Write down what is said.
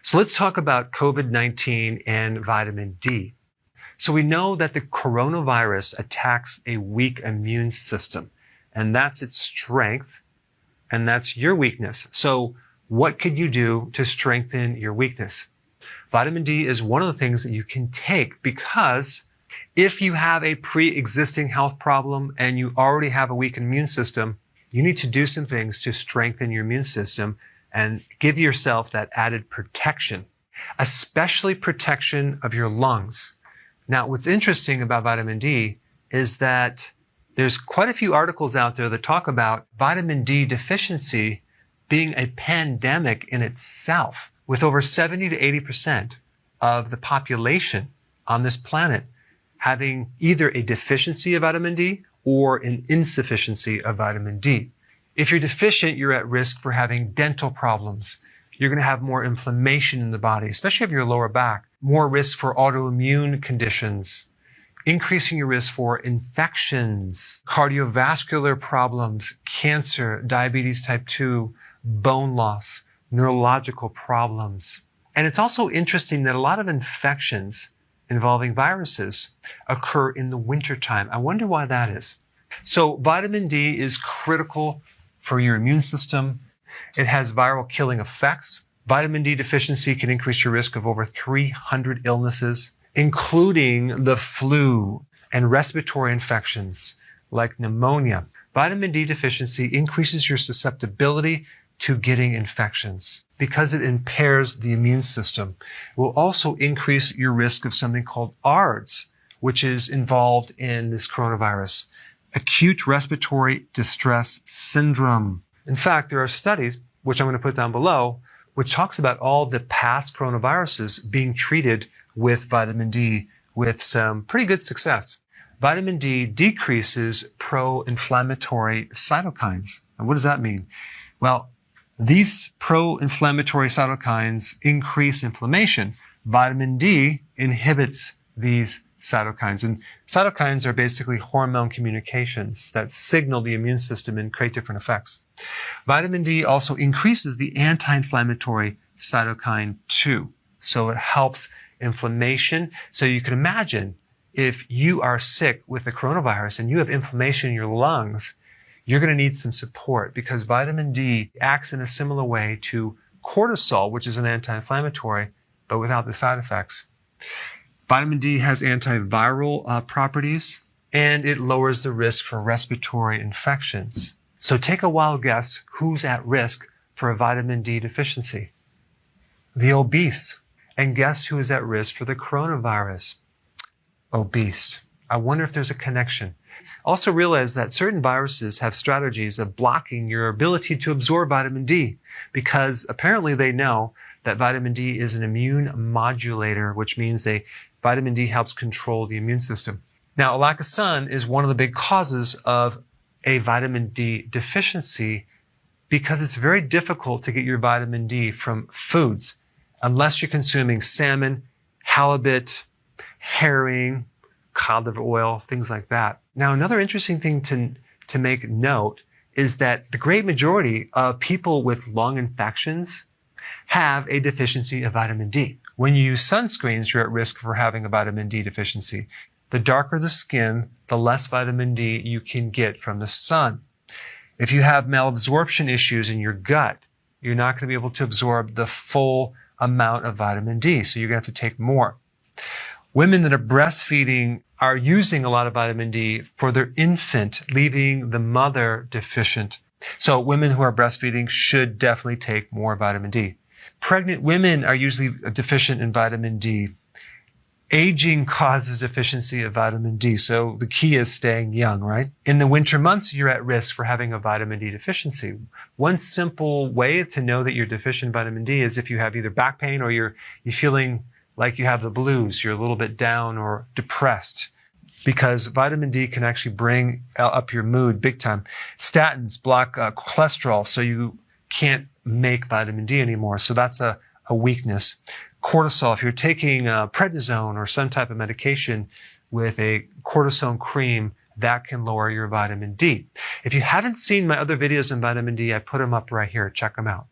So let's talk about COVID-19 and vitamin D. So we know that the coronavirus attacks a weak immune system, and that's its strength, and that's your weakness. So what could you do to strengthen your weakness? Vitamin D is one of the things that you can take, because if you have a pre-existing health problem and you already have a weak immune system, you need to do some things to strengthen your immune system and give yourself that added protection, especially protection of your lungs. Now, what's interesting about vitamin D is that there's quite a few articles out there that talk about vitamin D deficiency being a pandemic in itself, with over 70 to 80% of the population on this planet having either a deficiency of vitamin D or an insufficiency of vitamin D. If you're deficient, you're at risk for having dental problems. You're going to have more inflammation in the body, especially if your lower back, more risk for autoimmune conditions, increasing your risk for infections, cardiovascular problems, cancer, diabetes type 2, bone loss, neurological problems. And it's also interesting that a lot of infections involving viruses occur in the wintertime. I wonder why that is. So vitamin D is critical for your immune system. It has viral killing effects. Vitamin D deficiency can increase your risk of over 300 illnesses, including the flu and respiratory infections like pneumonia. Vitamin D deficiency increases your susceptibility to getting infections because it impairs the immune system. It will also increase your risk of something called ARDS, which is involved in this coronavirus, acute respiratory distress syndrome. In fact, there are studies, which I'm going to put down below, which talks about all the past coronaviruses being treated with vitamin D with some pretty good success. Vitamin D decreases pro-inflammatory cytokines. And what does that mean? Well, these pro-inflammatory cytokines increase inflammation. Vitamin D inhibits these cytokines. And cytokines are basically hormone communications that signal the immune system and create different effects. Vitamin D also increases the anti-inflammatory cytokine 2. So it helps inflammation. So you can imagine if you are sick with the coronavirus and you have inflammation in your lungs, you're going to need some support, because vitamin D acts in a similar way to cortisol, which is an anti-inflammatory, but without the side effects. Vitamin D has antiviral properties, and it lowers the risk for respiratory infections. So take a wild guess who's at risk for a vitamin D deficiency. The obese. And guess who is at risk for the coronavirus? Obese. I wonder if there's a connection. Also realize that certain viruses have strategies of blocking your ability to absorb vitamin D, because apparently they know that vitamin D is an immune modulator, which means vitamin D helps control the immune system. Now, a lack of sun is one of the big causes of a vitamin D deficiency, because it's very difficult to get your vitamin D from foods unless you're consuming salmon, halibut, herring, cod liver oil, things like that. Now, another interesting thing to make note is that the great majority of people with lung infections have a deficiency of vitamin D. When you use sunscreens, you're at risk for having a vitamin D deficiency. The darker the skin, the less vitamin D you can get from the sun. If you have malabsorption issues in your gut, you're not going to be able to absorb the full amount of vitamin D, so you're going to have to take more. Women that are breastfeeding are using a lot of vitamin D for their infant, leaving the mother deficient. So women who are breastfeeding should definitely take more vitamin D. Pregnant women are usually deficient in vitamin D. Aging causes deficiency of vitamin D, so the key is staying young, right? In the winter months, you're at risk for having a vitamin D deficiency. One simple way to know that you're deficient in vitamin D is if you have either back pain or you're feeling like you have the blues, you're a little bit down or depressed, because vitamin D can actually bring up your mood big time. Statins block cholesterol, so you can't make vitamin D anymore. So that's a weakness. Cortisol, if you're taking prednisone or some type of medication with a cortisone cream, that can lower your vitamin D. If you haven't seen my other videos on vitamin D, I put them up right here. Check them out.